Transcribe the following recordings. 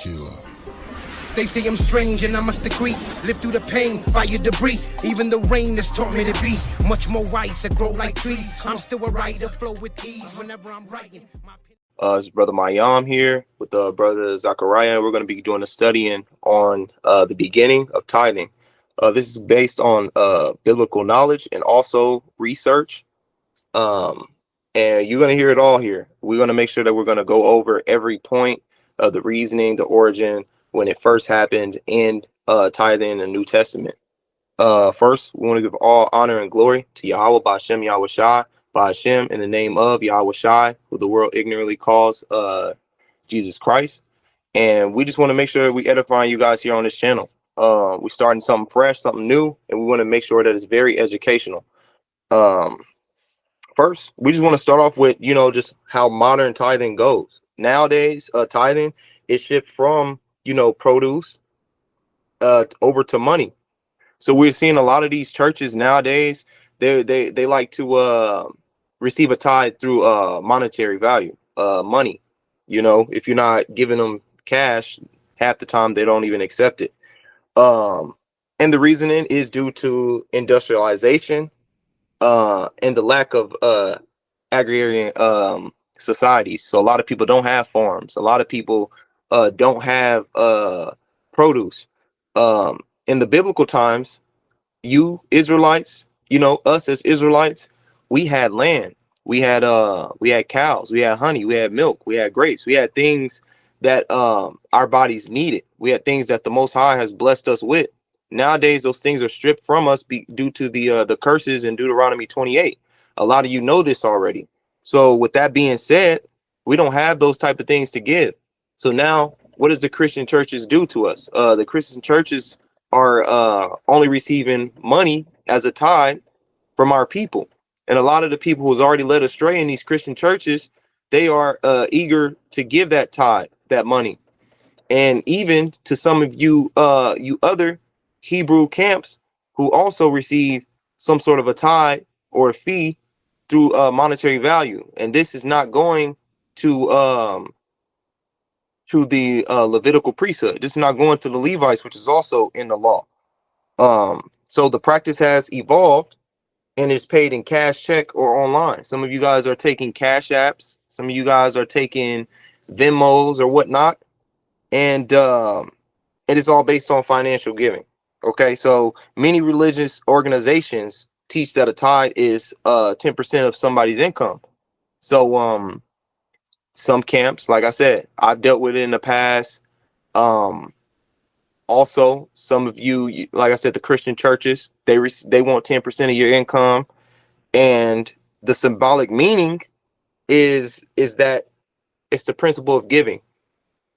Tequila. They say I'm strange and I must agree. Live through the pain, fire, debris. Even the rain has taught me to be much more wise, that grow like trees. I'm still a writer, flow with ease whenever I'm writing. It's brother Mayam here with brother Zachariah. We're going to be doing a studying on the beginning of tithing. This is based on biblical knowledge and also research. And you're going to hear it all here. We're going to make sure that we're going to go over every point of the reasoning, the origin, when it first happened in tithing in the New Testament. First, we want to give all honor and glory to Yahweh Ba'Shem Yahweh Shai, Ba'Shem, in the name of Yahweh Shai, who the world ignorantly calls Jesus Christ. And we just want to make sure that we edifying you guys here on this channel. We're starting something fresh, something new, and we want to make sure that it's very educational. First, we just want to start off with, just how modern tithing goes. Nowadays, tithing is shipped from, produce over to money. So we're seeing a lot of these churches nowadays, they like to receive a tithe through monetary value, money. If you're not giving them cash, half the time they don't even accept it. And the reasoning is due to industrialization and the lack of agrarian societies. So a lot of people don't have farms. A lot of people don't have produce. In the biblical times, you Israelites, us as Israelites, we had land. We had cows, we had honey, we had milk, we had grapes, we had things that our bodies needed. We had things that the Most High has blessed us with. Nowadays, those things are stripped from us due to the curses in Deuteronomy 28. A lot of you know this already. So with that being said, we don't have those type of things to give. So now, what does the Christian churches do to us? The Christian churches are only receiving money as a tithe from our people. And a lot of the people who's already led astray in these Christian churches, they are eager to give that tithe, that money. And even to some of you, you other Hebrew camps who also receive some sort of a tithe or a fee through monetary value. And this is not going to the Levitical priesthood. This is not going to the Levites, which is also in the law. So the practice has evolved and is paid in cash, check, or online. Some of you guys are taking cash apps. Some of you guys are taking Venmos or whatnot. And it is all based on financial giving. Okay, so many religious organizations teach that a tithe is 10% of somebody's income. So some camps, like I said, I've dealt with it in the past. Also, some of you, like I said, the Christian churches, they want 10% of your income, and the symbolic meaning is that it's the principle of giving.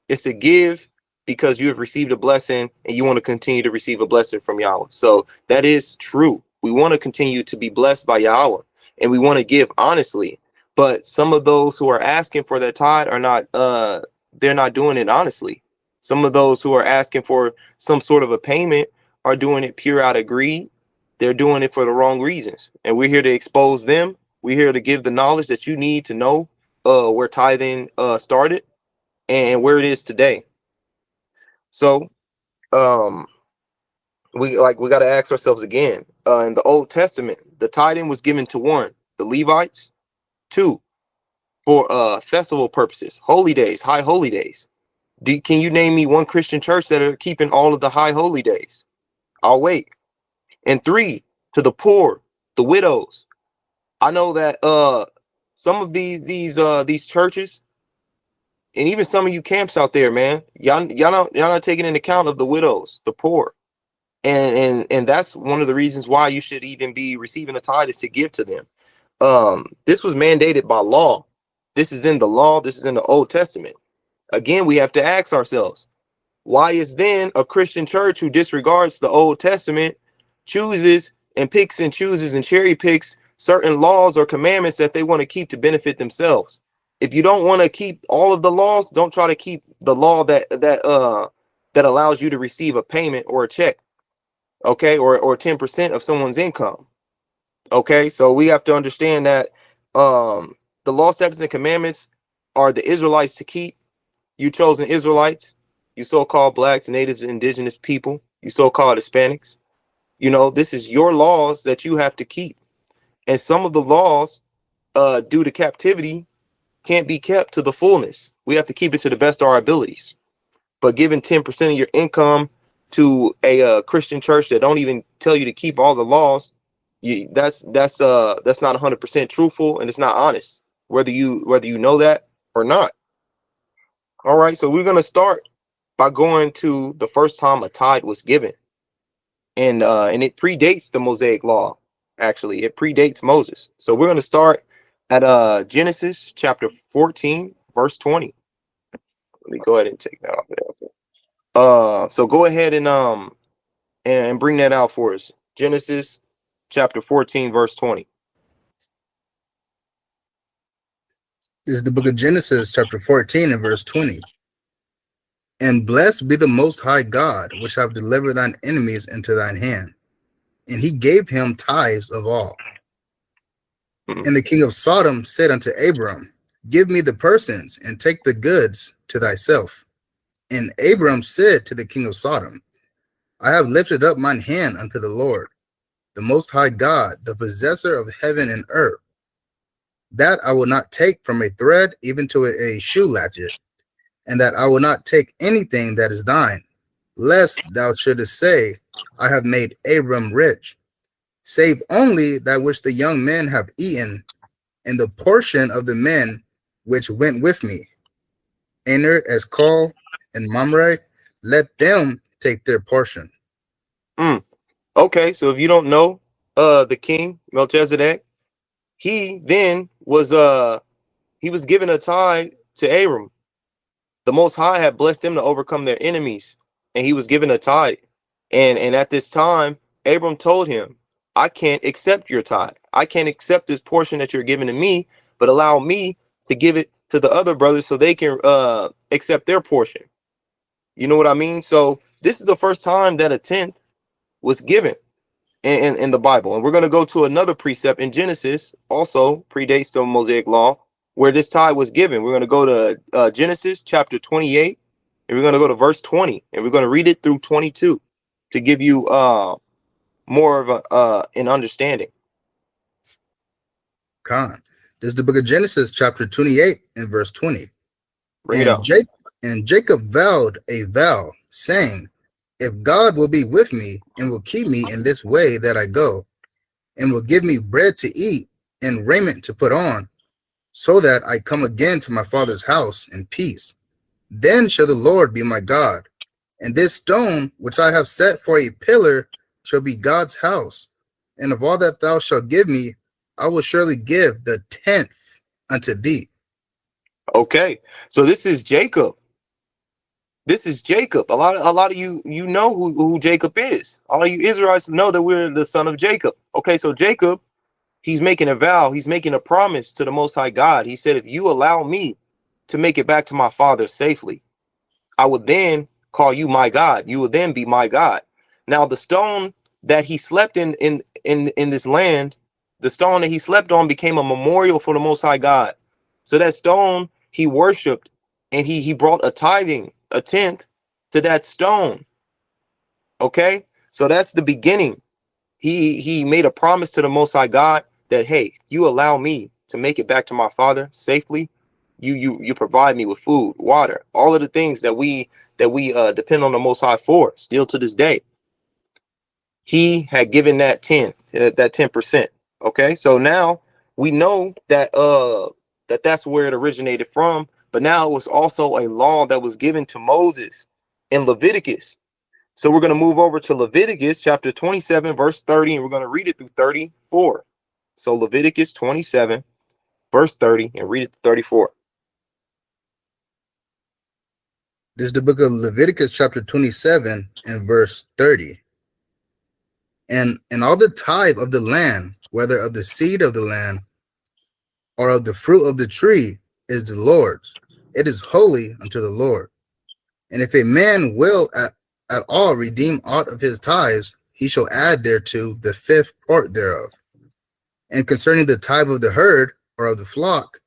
It's to give because you have received a blessing and you want to continue to receive a blessing from Yahweh. So that is true. We want to continue to be blessed by Yahweh, and we want to give honestly. But some of those who are asking for their tithe are not, they're not doing it honestly. Some of those who are asking for some sort of a payment are doing it pure out of greed. They're doing it for the wrong reasons. And we're here to expose them. We're here to give the knowledge that you need to know where tithing started and where it is today. So we got to ask ourselves again. In the Old Testament, the tithing was given to one, the Levites, two, for festival purposes, holy days, high holy days. Can you name me one Christian church that are keeping all of the high holy days? I'll wait. And three, to the poor, the widows. I know that some of these churches, and even some of you camps out there, man, y'all not taking into account of the widows, the poor. And that's one of the reasons why you should even be receiving a tithe, is to give to them. This was mandated by law. This is in the law. This is in the Old Testament. Again, we have to ask ourselves, why is then a Christian church who disregards the Old Testament chooses and picks and chooses and cherry picks certain laws or commandments that they want to keep to benefit themselves? If you don't want to keep all of the laws, don't try to keep the law that allows you to receive a payment or a check, okay, or 10% of someone's income. Okay, so we have to understand that the law, statutes, and commandments are the Israelites to keep. You chosen Israelites, you so-called blacks, natives, indigenous people, you so-called Hispanics. This is your laws that you have to keep. And some of the laws, due to captivity, can't be kept to the fullness. We have to keep it to the best of our abilities. But giving 10% of your income to a Christian church that don't even tell you to keep all the laws, that's not 100% truthful, and it's not honest, whether you know that or not. All right, so we're gonna start by going to the first time a tithe was given, and it predates the Mosaic law. Actually, it predates Moses. So we're gonna start at Genesis chapter 14, verse 20. Let me go ahead and take that off there. Okay. So go ahead and bring that out for us. Genesis chapter 14, verse 20. This is the book of Genesis, chapter 14, and verse 20. And blessed be the Most High God, which have delivered thine enemies into thine hand. And he gave him tithes of all. And the king of Sodom said unto Abram, give me the persons, and take the goods to thyself. And Abram said to the king of Sodom, I have lifted up mine hand unto the Lord, the Most High God, the possessor of heaven and earth, that I will not take from a thread even to a shoe latchet, and that I will not take anything that is thine, lest thou shouldest say, I have made Abram rich, save only that which the young men have eaten, and the portion of the men which went with me, Aner, Eshcol, and Mamre, let them take their portion. Okay, so if you don't know, the king Melchizedek, he then was given a tithe to Abram. The Most High had blessed him to overcome their enemies, and he was given a tithe. And at this time, Abram told him, I can't accept your tithe. I can't accept this portion that you're giving to me, but allow me to give it to the other brothers so they can accept their portion. You know what I mean? So this is the first time that a tenth was given in the Bible. And we're going to go to another precept in Genesis, also predates the Mosaic law, where this tithe was given. We're going to go to Genesis chapter 28, and we're going to go to verse 20, and we're going to read it through 22 to give you more of an understanding. Con. This is the book of Genesis, chapter 28, and verse 20. Bring it up. And Jacob vowed a vow, saying, if God will be with me and will keep me in this way that I go, and will give me bread to eat and raiment to put on, so that I come again to my father's house in peace, then shall the Lord be my God. And this stone which I have set for a pillar shall be God's house. And of all that thou shalt give me, I will surely give the 10th unto thee. Okay, so this is Jacob. This is Jacob. A lot of you know who Jacob is. All of you Israelites know that we're the son of Jacob. Okay, so Jacob, he's making a vow. He's making a promise to the Most High God. He said, if you allow me to make it back to my father safely, I will then call you my God. You will then be my God. Now, the stone that he slept in this land, the stone that he slept on became a memorial for the Most High God. So that stone he worshipped, and he brought a tithing, a tenth to that stone. Okay, so that's the beginning. He made a promise to the Most High God that, hey, you allow me to make it back to my father safely, you provide me with food, water, all of the things that we depend on the Most High for, still to this day. He had given that 10%. Okay, so now we know that that's where it originated from, but now it was also a law that was given to Moses in Leviticus. So we're going to move over to Leviticus chapter 27, verse 30, and we're going to read it through 34. So Leviticus 27, verse 30, and read it to 34. This is the book of Leviticus, chapter 27, and verse 30. And all the tithe of the land, whether of the seed of the land or of the fruit of the tree, is the Lord's. It is holy unto the Lord. And if a man will at all redeem aught of his tithes, he shall add thereto the 5th part thereof. And concerning the tithe of the herd or of the flock,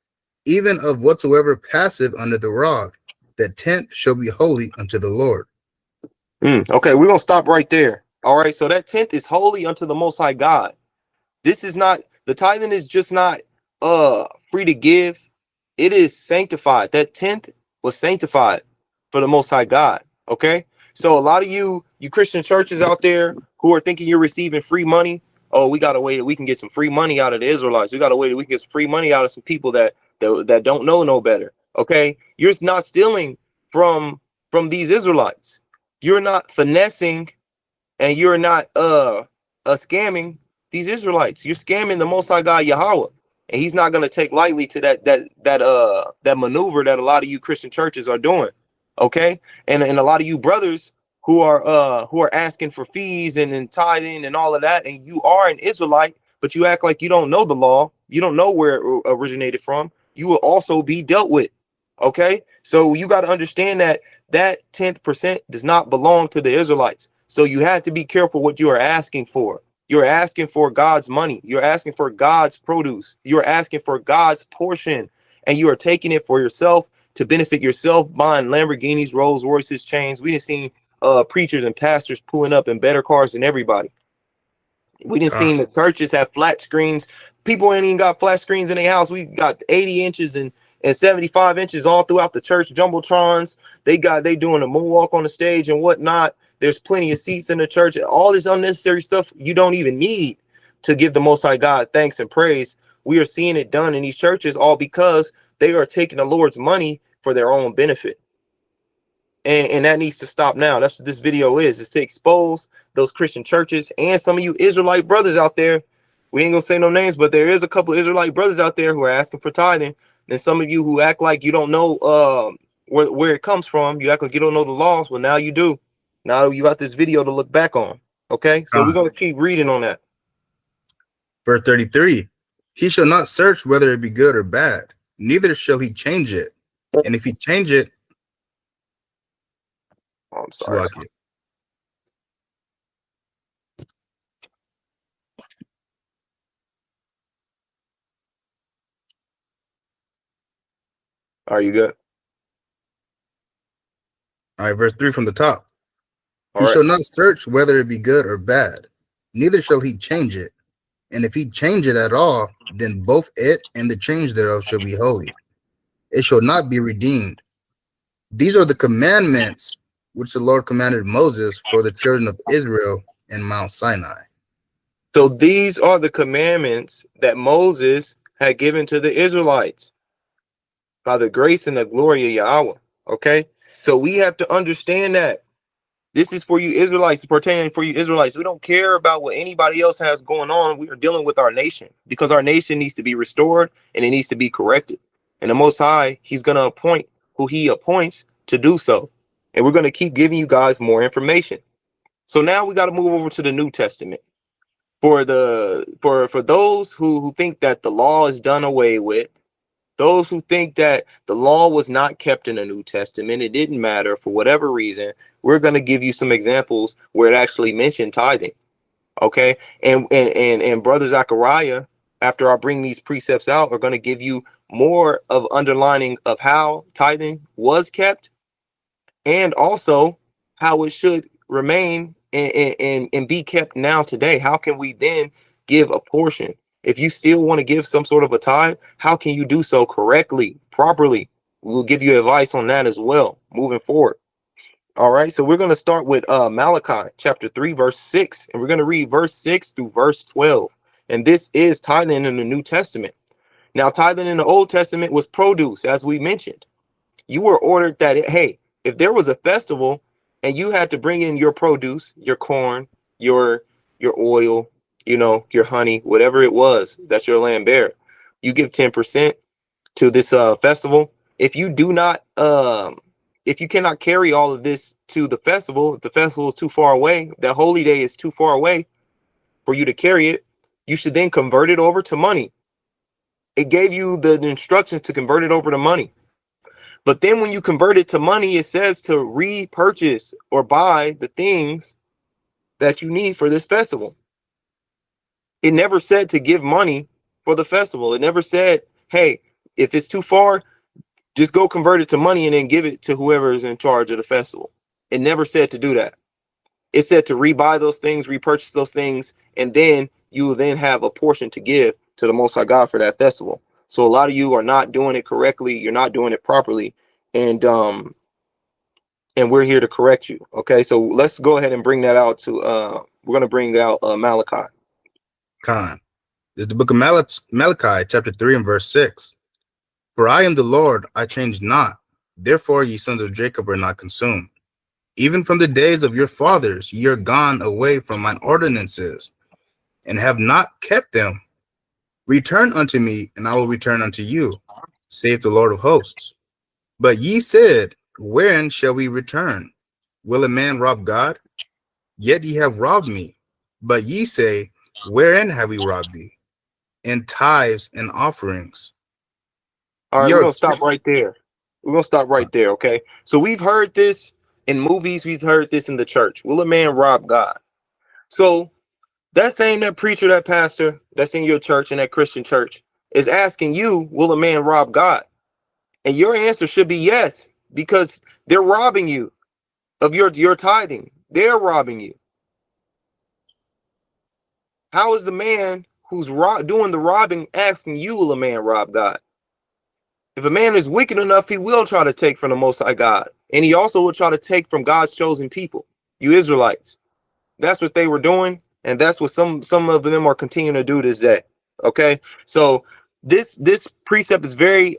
even of whatsoever passeth under the rod, that tenth shall be holy unto the Lord. Okay, we're gonna stop right there. All right, so that tenth is holy unto the Most High God. This is not, the tithing is just not free to give. It is sanctified. That tenth was sanctified for the Most High God. Okay, so a lot of you Christian churches out there who are thinking you're receiving free money. Oh, we got a way that we can get some free money out of the Israelites. We got a way that we can get some free money out of some people that don't know no better. Okay, you're not stealing from these Israelites. You're not finessing, and you're not scamming these Israelites. You're scamming the Most High God Yahweh, and He's not going to take lightly to that maneuver that a lot of you Christian churches are doing. Okay, and a lot of you brothers who are asking for fees and tithing and all of that, and you are an Israelite, but you act like you don't know the law, you don't know where it originated from. You will also be dealt with. Okay, so you got to understand that 10% does not belong to the Israelites. So you have to be careful what you are asking for. You're asking for God's money. You're asking for God's produce. You're asking for God's portion, and you are taking it for yourself to benefit yourself, buying Lamborghinis, Rolls Royces, chains. We done seen preachers and pastors pulling up in better cars than everybody. We didn't seen the churches have flat screens. People ain't even got flat screens in their house. We got 80 inches and 75 inches all throughout the church. Jumbotrons. They doing a moonwalk on the stage and whatnot. There's plenty of seats in the church. All this unnecessary stuff you don't even need to give the Most High God thanks and praise. We are seeing it done in these churches, all because they are taking the Lord's money for their own benefit. And that needs to stop now. That's what this video is to expose those Christian churches and some of you Israelite brothers out there. We ain't gonna say no names, but there is a couple of Israelite brothers out there who are asking for tithing. And some of you who act like you don't know where it comes from. You act like you don't know the laws. Well, now you do. Now you got this video to look back on. Okay, so we're gonna keep reading on that. Verse 33, he shall not search whether it be good or bad, neither shall he change it. And if he change it, Oh, I'm sorry. Are you good? All right, verse 3 from the top. All he right. shall not search whether it be good or bad, neither shall he change it. And if he change it at all, then both it and the change thereof shall be holy. It shall not be redeemed. These are the commandments which the Lord commanded Moses for the children of Israel in Mount Sinai. So these are the commandments that Moses had given to the Israelites by the grace and the glory of Yahweh. Okay, so we have to understand that this is for you Israelites, pertaining for you Israelites. We don't care about what anybody else has going on. We are dealing with our nation, because our nation needs to be restored and it needs to be corrected. And the Most High, He's going to appoint who He appoints to do so. And we're going to keep giving you guys more information. So now we got to move over to the New Testament. For those who think that the law is done away with, those who think that the law was not kept in the New Testament, it didn't matter for whatever reason, we're going to give you some examples where it actually mentioned tithing. Okay, and Brother Zechariah, after I bring these precepts out, are going to give you more of underlining of how tithing was kept, and also how it should remain and be kept now today. How can we then give a portion? If you still want to give some sort of a tithe, how can you do so correctly, properly? We'll give you advice on that as well moving forward. All right, so we're going to start with Malachi chapter 3 verse 6, and we're going to read verse 6 through verse 12. And this is tithing in the New Testament. Now, tithing in the Old Testament was produce, as we mentioned. You were ordered that, hey, if there was a festival and you had to bring in your produce, your corn, your oil, your honey, whatever it was that your land bare, you give 10% to this festival. If you do not, if you cannot carry all of this to the festival, if the festival is too far away, that holy day is too far away for you to carry it, you should then convert it over to money. It gave you the instructions to convert it over to money. But then when you convert it to money, it says to repurchase or buy the things that you need for this festival. It never said to give money for the festival. It never said, hey, if it's too far, Just go convert it to money and then give it to whoever is in charge of the festival. It never said to do that. It said to rebuy those things, repurchase those things, and then you will then have a portion to give to the Most High God for that festival. So a lot of you are not doing it correctly. You're not doing it properly, and we're here to correct you. Okay, so let's go ahead and bring that out to. We're gonna bring out Malachi. Khan. This is the book of Malachi, chapter 3 and verse 6. For I am the Lord, I change not. Therefore ye sons of Jacob are not consumed. Even from the days of your fathers ye are gone away from mine ordinances, and have not kept them. Return unto me, and I will return unto you, saith the Lord of hosts. But ye said, wherein shall we return? Will a man rob God? Yet ye have robbed me. But ye say, wherein have we robbed thee? In tithes and offerings. All right, Ye we're are gonna stop right there. We're gonna stop right there. Okay, so we've heard this in movies. We've heard this in the church. Will a man rob God? So that same that preacher, that pastor that's in your church, in that Christian church, is asking you, will a man rob God? And your answer should be yes, because they're robbing you of your tithing. They're robbing you. How is the man who's doing the robbing asking you, will a man rob God? If a man is wicked enough, he will try to take from the Most High God. And he also will try to take from God's chosen people, you Israelites. That's what they were doing. And that's what some of them are continuing to do this day. Okay. So this precept is very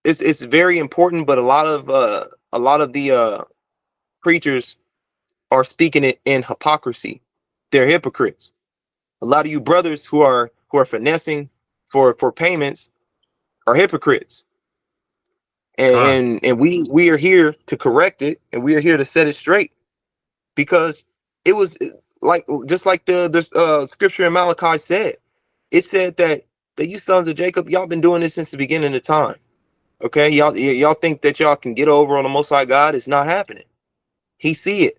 it's very important, but a lot of the preachers are speaking it in hypocrisy. They're hypocrites. A lot of you brothers who are finessing for payments are hypocrites. Khan. And we are here to correct it, and we are here to set it straight, because it was like, just like the scripture in Malachi said. It said that you sons of Jacob, y'all been doing this since the beginning of time. Okay, y'all think that y'all can get over on the Most High God? It's not happening. He see it.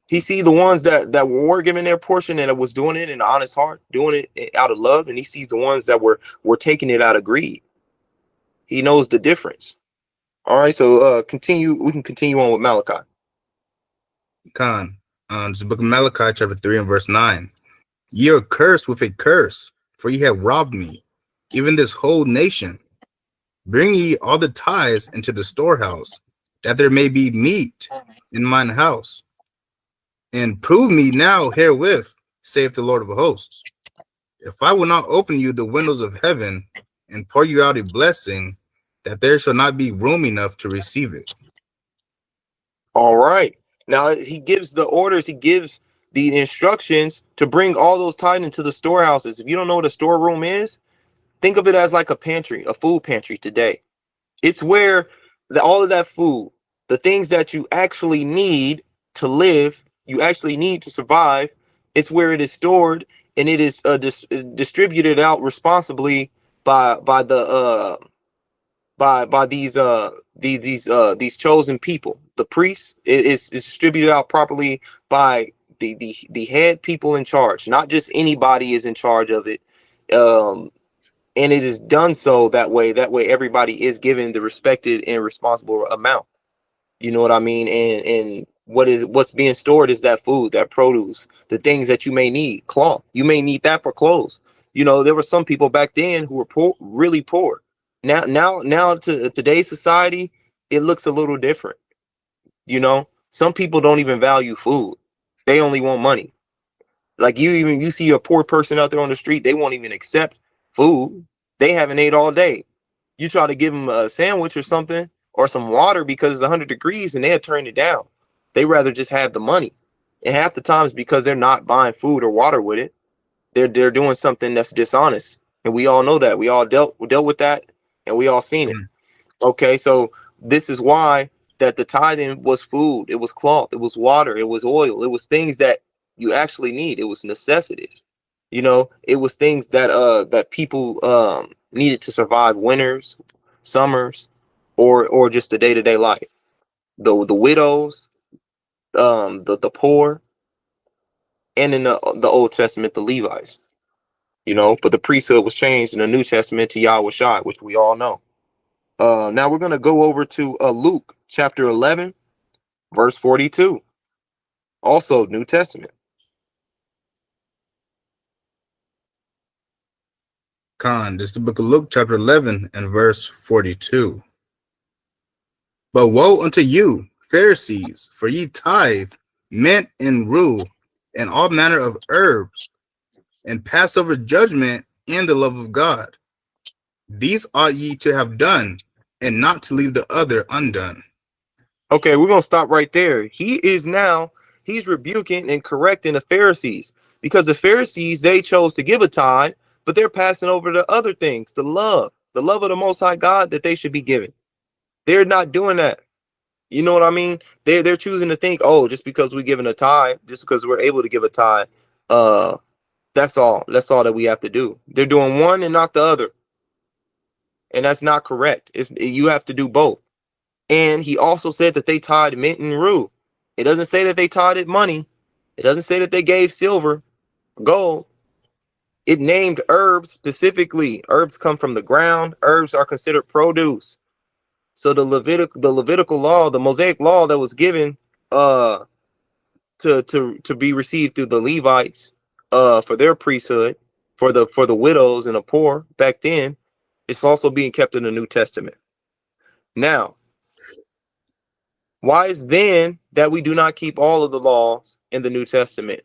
He see the ones that were giving their portion and that was doing it in an honest heart, doing it out of love, and he sees the ones that were taking it out of greed. He knows the difference. All right, so continue. We can continue on with Malachi. Khan. This is the book of Malachi, chapter 3 and verse 9. Ye are cursed with a curse, for ye have robbed me, even this whole nation. Bring ye all the tithes into the storehouse, that there may be meat in mine house. And prove me now herewith, saith the Lord of hosts, if I will not open you the windows of heaven and pour you out a blessing, that there shall not be room enough to receive it. All right. Now he gives the orders. He gives the instructions to bring all those tithes into the storehouses. If you don't know what a storeroom is, think of it as like a pantry, a food pantry today. It's where all of that food, the things that you actually need to live, you actually need to survive, it's where it is stored, and it is distributed out responsibly by these chosen people. The priests, is distributed out properly by the head people in charge. Not just anybody is in charge of it. And it is done so that way everybody is given the respected and responsible amount. You know what I mean? And what's being stored is that food, that produce, the things that you may need. Cloth, you may need that for clothes. There were some people back then who were poor, really poor. Now to today's society, it looks a little different. Some people don't even value food. They only want money. Like you see a poor person out there on the street, they won't even accept food. They haven't ate all day. You try to give them a sandwich or something or some water because it's 100 degrees, and they'll turn it down. They rather just have the money. And half the times, because they're not buying food or water with it, they're doing something that's dishonest. And we all know that. We all dealt with that, and we all seen it. Okay, so this is why that the tithing was food, it was cloth, it was water, it was oil, it was things that you actually need. It was necessities. It was things that people needed to survive winters, summers, or just the day-to-day life. The widows, the poor, and in the Old Testament, the Levites. But the priesthood was changed in the New Testament to Yahweh Shai, which we all know. Now we're gonna go over to Luke chapter 11, verse 42. Also New Testament. Con, this is the book of Luke, chapter 11, and verse 42. But woe unto you, Pharisees, for ye tithe mint and rue, and all manner of herbs, and pass over judgment and the love of God. These ought ye to have done, and not to leave the other undone. Okay, we're gonna stop right there. He's rebuking and correcting the Pharisees, because the Pharisees, they chose to give a tithe, but they're passing over the other things, the love of the Most High God that they should be given. They're not doing that. You know what I mean? They're choosing to think, oh, just because we're giving a tithe, just because we're able to give a tithe, uh, that's all. That's all that we have to do. They're doing one and not the other, and that's not correct. You have to do both. And he also said that they tied mint and rue. It doesn't say that they tied it money. It doesn't say that they gave silver, gold. It named herbs specifically. Herbs come from the ground. Herbs are considered produce. So the Levitical law, the Mosaic law that was given uh to be received through the Levites for their priesthood, for the widows and the poor back then, it's also being kept in the New Testament. Now, why is then that we do not keep all of the laws in the New Testament,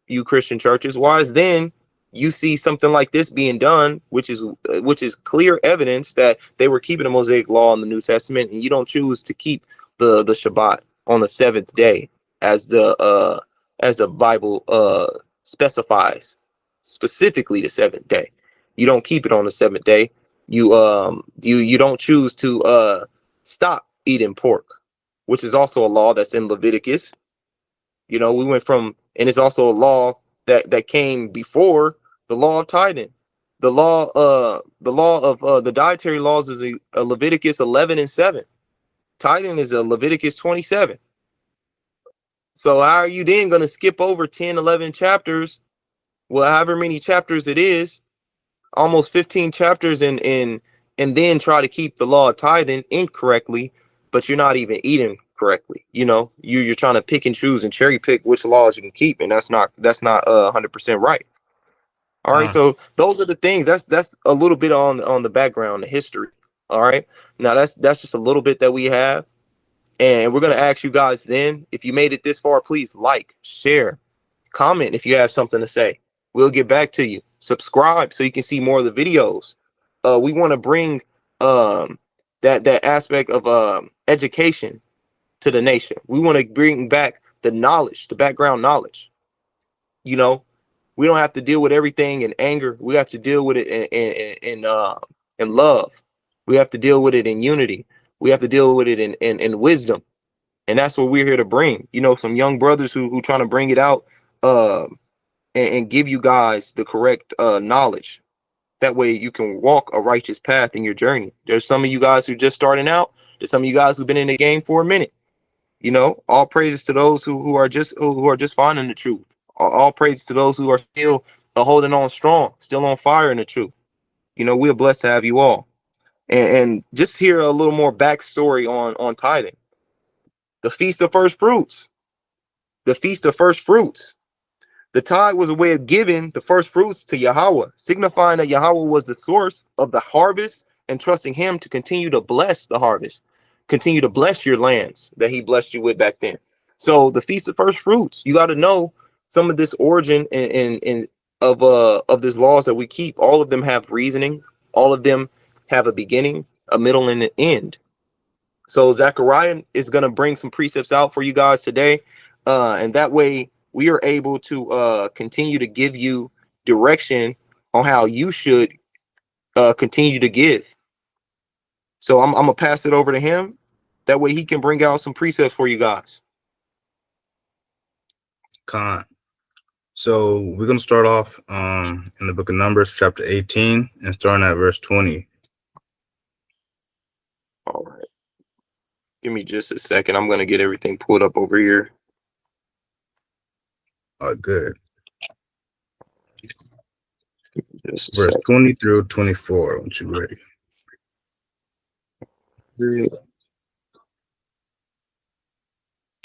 you Christian churches? Why is then you see something like this being done, which is clear evidence that they were keeping the Mosaic law in the New Testament, and you don't choose to keep the Shabbat on the seventh day, as the Bible specifies, specifically the seventh day. You don't keep it on the seventh day. You don't choose to stop eating pork, which is also a law that's in Leviticus. You know, we went from, and it's also a law that came before the law of tithing. The law of the dietary laws is a Leviticus 11 and 7. Tithing is a Leviticus 27. So how are you then going to skip over 10, 11 chapters? Well, however many chapters it is, almost 15 chapters, and then try to keep the law of tithing incorrectly, but you're not even eating correctly. You know, you're trying to pick and choose and cherry pick which laws you can keep, and that's not 100% right. All right, Con, so those are the things. That's a little bit on the background, the history. All right, now that's just a little bit that we have, and we're gonna ask you guys then, if you made it this far, please like, share, comment if you have something to say. We'll get back to you. Subscribe so you can see more of the videos. We want to bring um that aspect of education to the nation. We want to bring back the knowledge, the background knowledge. You know, we don't have to deal with everything in anger. We have to deal with it in love. We have to deal with it in unity. We have to deal with it in wisdom. And that's what we're here to bring. You know, some young brothers who trying to bring it out and give you guys the correct knowledge. That way you can walk a righteous path in your journey. There's some of you guys who are just starting out. There's some of you guys who've been in the game for a minute. You know, all praises to those who are just finding the truth. All praises to those who are still holding on strong, still on fire in the truth. You know, we're blessed to have you all. And just hear a little more backstory on tithing. The Feast of First Fruits. The Feast of First Fruits. The tithe was a way of giving the first fruits to Yahweh, signifying that Yahweh was the source of the harvest and trusting him to continue to bless the harvest, continue to bless your lands that he blessed you with back then. So the Feast of First Fruits, you got to know some of this origin and of these laws that we keep. All of them have reasoning. All of them have a beginning, a middle, and an end. So Zechariah is going to bring some precepts out for you guys today. And that way we are able to continue to give you direction on how you should continue to give. So I'm going to pass it over to him. That way he can bring out some precepts for you guys. con. So we're gonna start off in the book of Numbers, chapter 18, and starting at verse 20. All right. Give me just a second. I'm going to get everything pulled up over here. Good. Just a Verse second. 20 through 24. Once you're ready.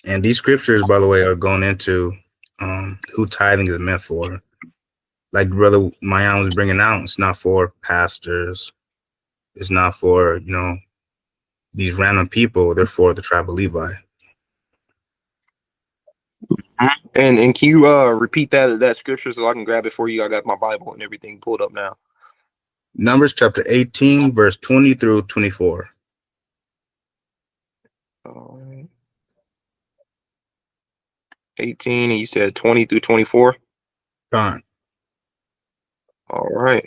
And these scriptures, by the way, are going into who tithing is meant for. Like Brother Mayan was bringing out, it's not for pastors. It's not for, these random people. They're for the tribe of Levi. And can you repeat that scripture so I can grab it for you? I got my Bible and everything pulled up now. Numbers chapter 18, verse 20 through 24. 18, and you said 20 through 24. Gone. All right.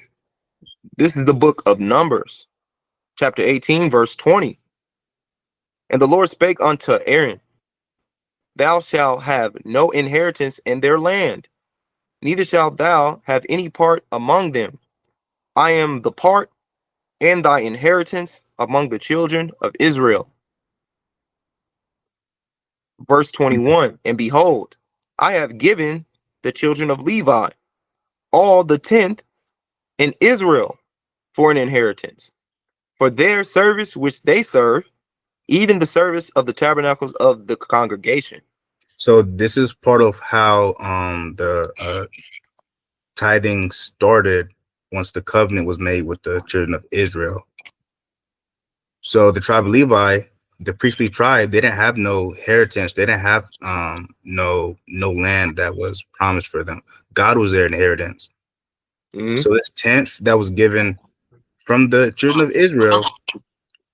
This is the book of Numbers, chapter 18, verse 20. And the Lord spake unto Aaron, thou shalt have no inheritance in their land, neither shalt thou have any part among them. I am the part and thy inheritance among the children of Israel. Verse 21, and behold, I have given the children of Levi all the tenth in Israel for an inheritance, for their service which they serve, even the service of the tabernacles of the congregation. So this is part of how the tithing started once the covenant was made with the children of Israel. So the tribe of Levi, the priestly tribe, they didn't have no inheritance. They didn't have no land that was promised for them. God was their inheritance. So this tenth that was given from the children of Israel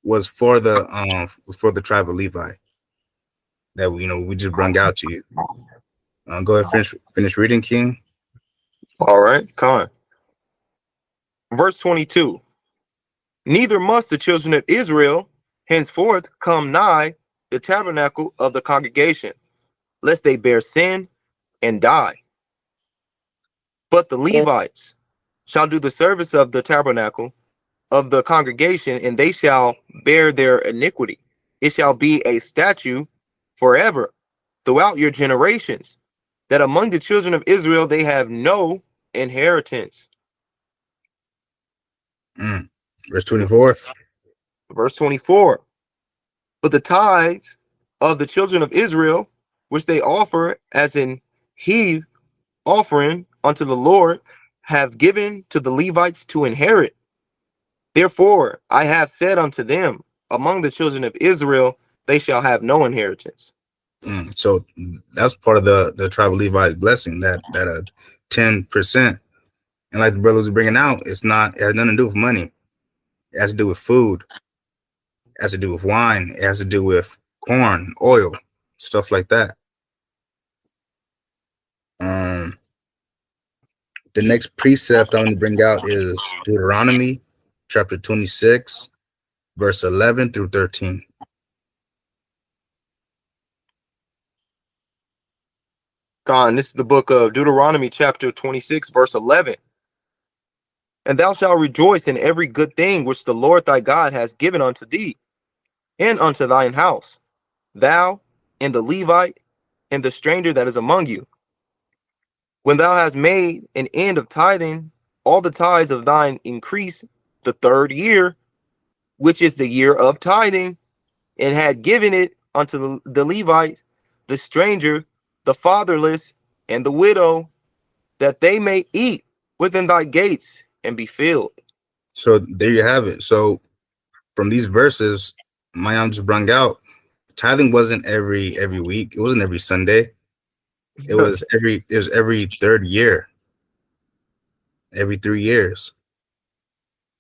was for the tribe of Levi that we just brought out to you. Go ahead, finish reading, King. All right, come on. Verse 22. Neither must the children of Israel henceforth come nigh the tabernacle of the congregation, lest they bear sin and die. But the Levites shall do the service of the tabernacle of the congregation, and they shall bear their iniquity. It shall be a statute forever throughout your generations, that among the children of Israel they have no inheritance. Verse 24. Verse 24. But the tithes of the children of Israel, which they offer as an heave offering unto the Lord, have given to the Levites to inherit. Therefore I have said unto them, among the children of Israel they shall have no inheritance. So that's part of the tribe of Levi's blessing, that 10%. And like the brother was bringing out, it has nothing to do with money. It has to do with food. It has to do with wine. It has to do with corn, oil, stuff like that. The next precept I'm going to bring out is Deuteronomy chapter 26, verse 11 through 13. God, this is the book of Deuteronomy chapter 26, verse 11. And thou shalt rejoice in every good thing which the Lord thy God has given unto thee and unto thine house, thou and the Levite and the stranger that is among you. When thou hast made an end of tithing all the tithes of thine increase the third year, which is the year of tithing, and had given it unto the Levites, the stranger, the fatherless, and the widow, that they may eat within thy gates and be filled. So there you have it. So from these verses, Mayan just brought out, tithing wasn't every week. It wasn't every Sunday. It was every third year, every 3 years.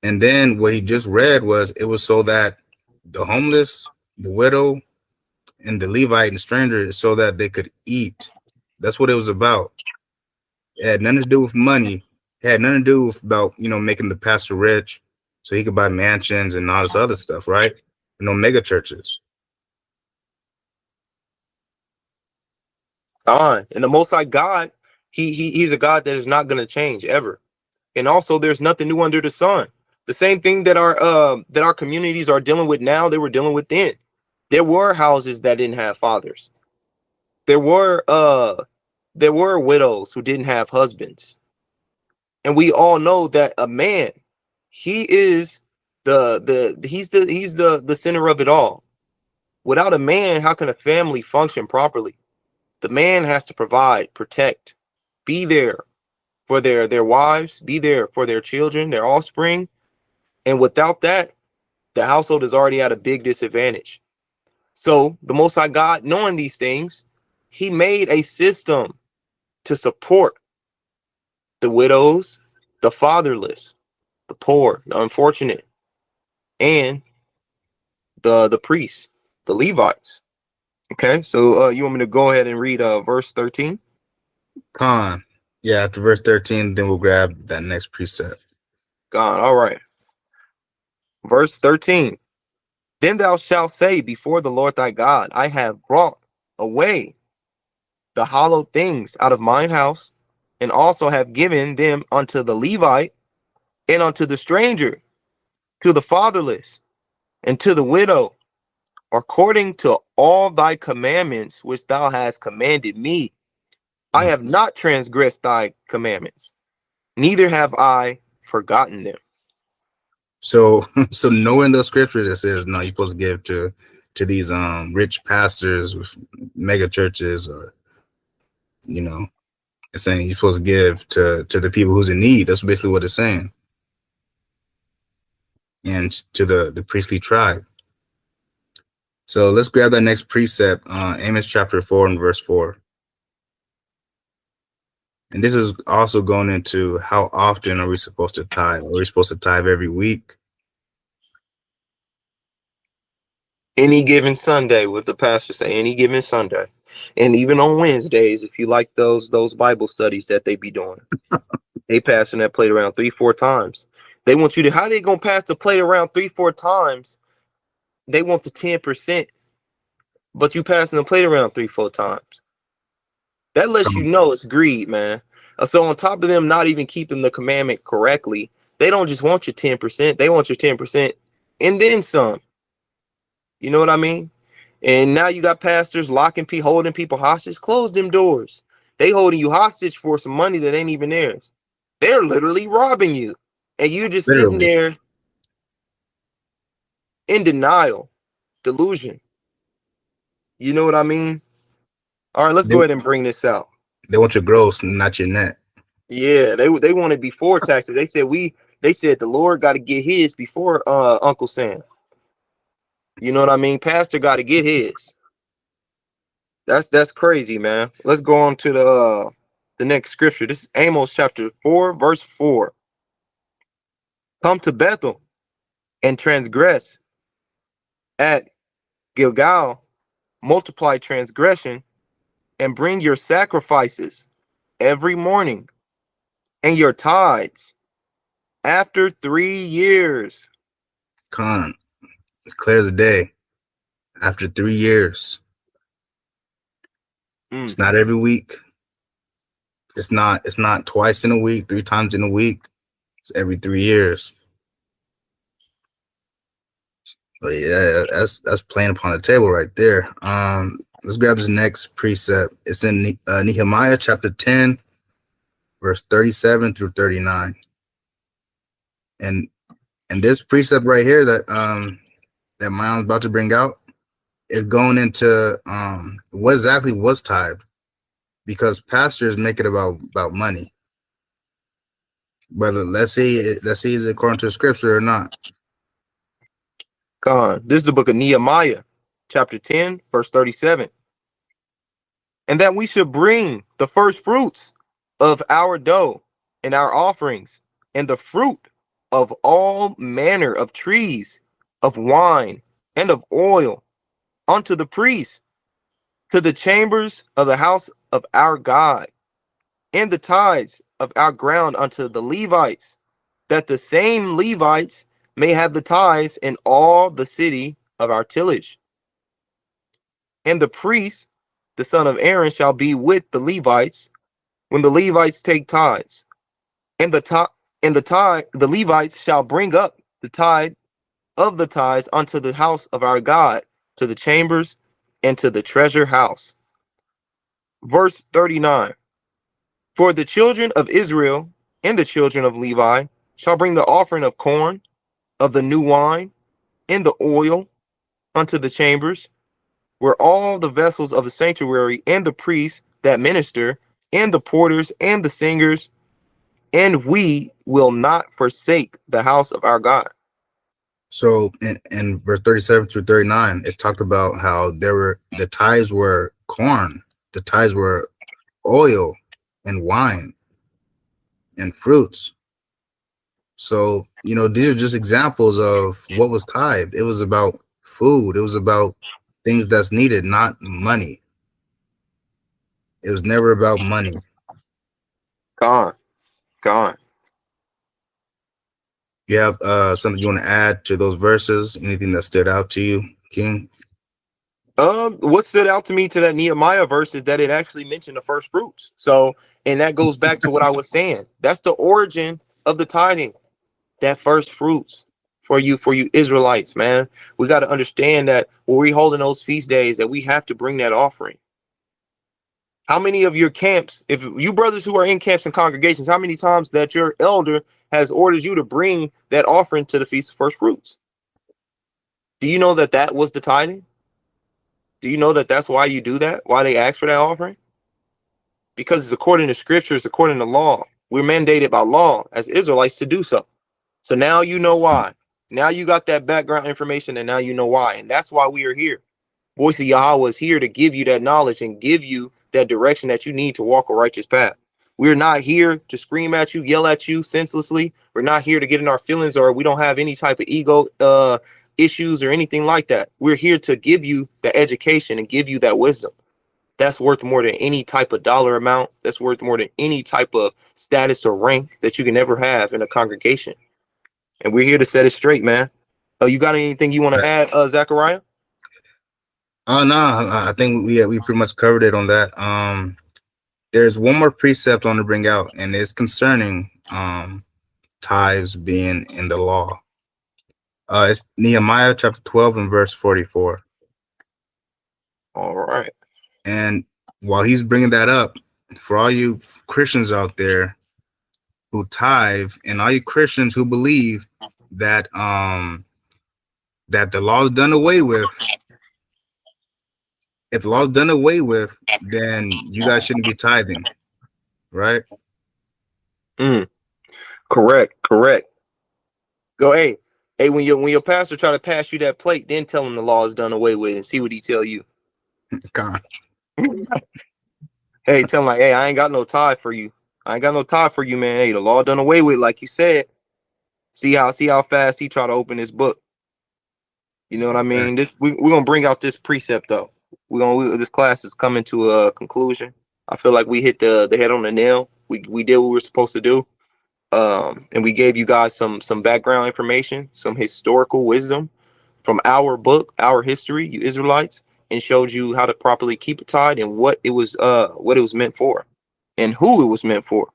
And then what he just read was, it was so that the homeless, the widow, and the Levite and stranger, so that they could eat. That's what it was about. It had nothing to do with money. It had nothing to do with making the pastor rich so he could buy mansions and all this other stuff, right? Mega churches. And the Most High God, he's a God that is not going to change ever. And also, there's nothing new under the sun. The same thing that our communities are dealing with now, they were dealing with then. There were houses that didn't have fathers. There were widows who didn't have husbands. And we all know that a man, he is He's the center of it all. Without a man, how can a family function properly? The man has to provide, protect, be there for their wives, be there for their children, their offspring. And without that, the household is already at a big disadvantage. So the Most High God, knowing these things, he made a system to support the widows, the fatherless, the poor, the unfortunate, and the priests, the Levites. Okay, so you want me to go ahead and read verse 13? Con. Yeah, after verse 13, then we'll grab that next precept. God, all right. Verse 13. Then thou shalt say before the Lord thy God, I have brought away the hollow things out of mine house, and also have given them unto the Levite, and unto the stranger, to the fatherless, and to the widow, according to all thy commandments which thou hast commanded me. I have not transgressed thy commandments, neither have I forgotten them. So so knowing those scriptures, it says no, you're supposed to give to these rich pastors with mega churches, or it's saying you're supposed to give to the people who's in need. That's basically what it's saying. And to the priestly tribe. So let's grab that next precept, Amos chapter 4 and verse 4. And this is also going into how often are we supposed to tithe? Are we supposed to tithe every week? Any given Sunday, what the pastor say, any given Sunday. And even on Wednesdays, if you like those Bible studies that they be doing. They passing that plate around 3-4 times. They want you to, how they gonna pass the plate around 3-4 times? They want the 10%, but you passing the plate around 3-4 times. That lets you know it's greed, man. So on top of them not even keeping the commandment correctly, they don't just want your 10%, they want your 10% and then some. You know what I mean? And now you got pastors holding people hostage. Close them doors. They holding you hostage for some money that ain't even theirs. They're literally robbing you. And you just sitting there in denial, delusion. You know what I mean? All right, let's go ahead and bring this out. They want your gross, not your net. Yeah, they want it before taxes. They said the Lord got to get his before Uncle Sam. You know what I mean? Pastor got to get his. That's crazy, man. Let's go on to the next scripture. This is Amos chapter 4, verse 4. Come to Bethel and transgress at Gilgal, multiply transgression, and bring your sacrifices every morning and your tithes after 3 years. Con, clear the day. After 3 years. It's not every week. It's not twice in a week, 3 times in a week. It's every 3 years. But yeah, that's playing upon the table right there. Let's grab this next precept. It's in Nehemiah chapter 10, verse 37 through 39. And this precept right here that that Mion's about to bring out is going into what exactly was tithe, because pastors make it about money. But let's see is it according to scripture or not. God, this is the book of Nehemiah, chapter 10, verse 37. And that we should bring the first fruits of our dough and our offerings, and the fruit of all manner of trees, of wine, and of oil, unto the priests, to the chambers of the house of our God, and the tithes of our ground unto the Levites, that the same Levites may have the tithes in all the city of our tillage. And the priest, the son of Aaron, shall be with the Levites when the Levites take tithes. And the Levites shall bring up the tithe of the tithes unto the house of our God, to the chambers and to the treasure house. Verse 39. For the children of Israel and the children of Levi shall bring the offering of corn of the new wine and the oil unto the chambers, where all the vessels of the sanctuary and the priests that minister, and the porters and the singers, and we will not forsake the house of our God. So in verse 37 through 39, it talked about how the tithes were corn, the tithes were oil and wine and fruits. So, these are just examples of what was tithed. It was about food. It was about things that's needed, not money. It was never about money. Gone. You have something you want to add to those verses? Anything that stood out to you, King? What stood out to me to that Nehemiah verse is that it actually mentioned the first fruits. So, and that goes back to what I was saying. That's the origin of the tithing. That first fruits for you Israelites, man. We got to understand that when we holding those feast days, that we have to bring that offering. How many of your camps, if you brothers who are in camps and congregations, how many times that your elder has ordered you to bring that offering to the feast of first fruits? Do you know that that was the tithing? Do you know that that's why you do that? Why they ask for that offering? Because it's according to scripture, it's according to law. We're mandated by law as Israelites to do so. So now you know why. Now you got that background information, and now you know why. And that's why we are here. Voice of Yahweh is here to give you that knowledge and give you that direction that you need to walk a righteous path. We're not here to scream at you, yell at you senselessly. We're not here to get in our feelings, or we don't have any type of ego issues or anything like that. We're here to give you the education and give you that wisdom. That's worth more than any type of dollar amount. That's worth more than any type of status or rank that you can ever have in a congregation. And we're here to set it straight, man. You got anything you want to add, Zachariah? Oh no, I think we pretty much covered it on that. There's one more precept I want to bring out, and it's concerning tithes being in the law. It's Nehemiah chapter 12 and verse 44. All right. And while he's bringing that up, for all you Christians out there who tithe, and all you Christians who believe that that the law is done away with, if the law is done away with, then you guys shouldn't be tithing, right? Correct. Go, hey, when your pastor try to pass you that plate, then tell him the law is done away with, and see what he tell you. God. Hey, tell him like, hey, I ain't got no tithe for you. I ain't got no tithe for you, man. Hey, the law done away with, like you said. See how fast he try to open his book. You know what I mean? We're gonna bring out this precept though. This class is coming to a conclusion. I feel like we hit the head on the nail. We did what we were supposed to do. And we gave you guys some background information, some historical wisdom from our book, our history, you Israelites, and showed you how to properly keep it tied and what it was meant for and who it was meant for.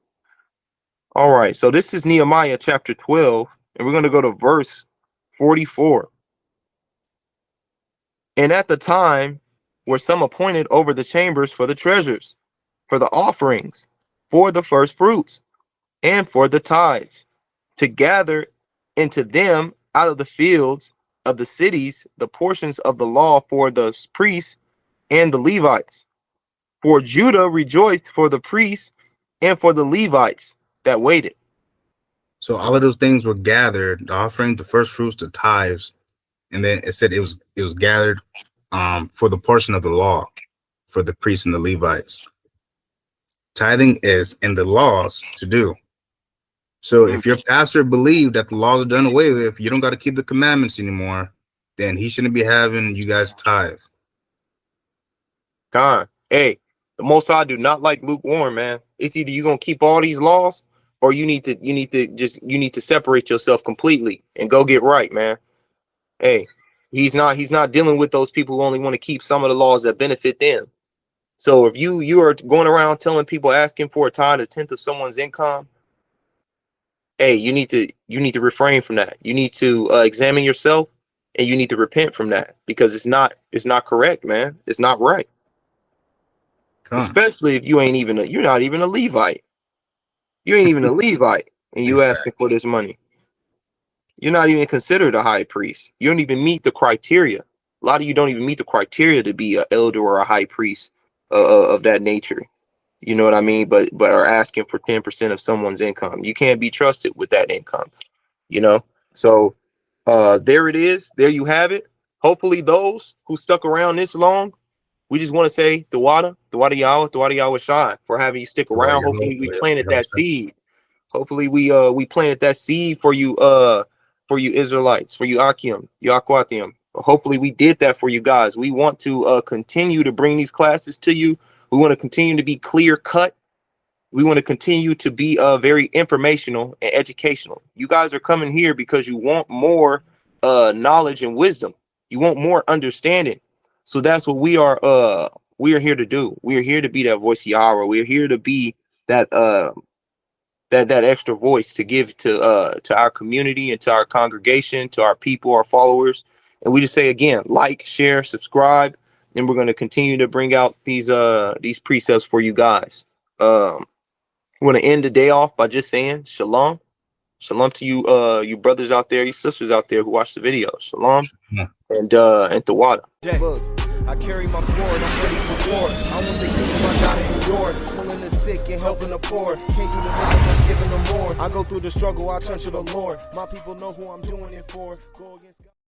All right, so this is Nehemiah chapter 12, and we're going to go to verse 44. And at the time were some appointed over the chambers for the treasures, for the offerings, for the first fruits, and for the tithes, to gather into them out of the fields of the cities the portions of the law for the priests and the Levites. For Judah rejoiced for the priests and for the Levites that waited. So all of those things were gathered, the offering, the first fruits, the tithes, and then it said it was gathered for the portion of the law for the priests and the Levites. Tithing is in the laws to do. So if your pastor believed that the laws are done away with, you don't got to keep the commandments anymore, then he shouldn't be having you guys tithe. God, hey, the Most High do not like lukewarm, man. It's either you're gonna keep all these laws, or you need to separate yourself completely and go get right, man. Hey, he's not dealing with those people who only want to keep some of the laws that benefit them. So if you are going around telling people, asking for a tithe, a tenth of someone's income, hey, you need to refrain from that. You need to examine yourself, and you need to repent from that, because it's not correct, man. It's not right. Especially if you're not even a Levite. You ain't even a Levite, and you Exactly. asking for this money. You're not even considered a high priest. You don't even meet the criteria. A lot of you don't even meet the criteria to be an elder or a high priest of that nature. You know what I mean? But are asking for 10% of someone's income. You can't be trusted with that income. You know? So there it is. There you have it. Hopefully those who stuck around this long, we just want to say the water Yahweh Shai for having you stick around. Hopefully we planted that seed. Hopefully we planted that seed for you Israelites, for you Akim, you Aquatium. Hopefully we did that for you guys. We want to continue to bring these classes to you. We want to continue to be clear cut. We want to continue to be very informational and educational. You guys are coming here because you want more knowledge and wisdom. You want more understanding. So that's what we are here to do. We are here to be that voice of Yahweh. We are here to be that that extra voice to give to our community and to our congregation, to our people, our followers. And we just say again, like, share, subscribe, and we're going to continue to bring out these precepts for you guys. We want to end the day off by just saying shalom. Shalom to you, you brothers out there, you sisters out there who watch the video. Shalom. Yeah. And the water. Look, I carry my sword, I'm ready for war. I want the kingdom, I gotta endure. Pulling the sick and helping the poor. Can't do the minimum, giving them more. I go through the struggle, I turn to the Lord. My people know who I'm doing it for. Go against God.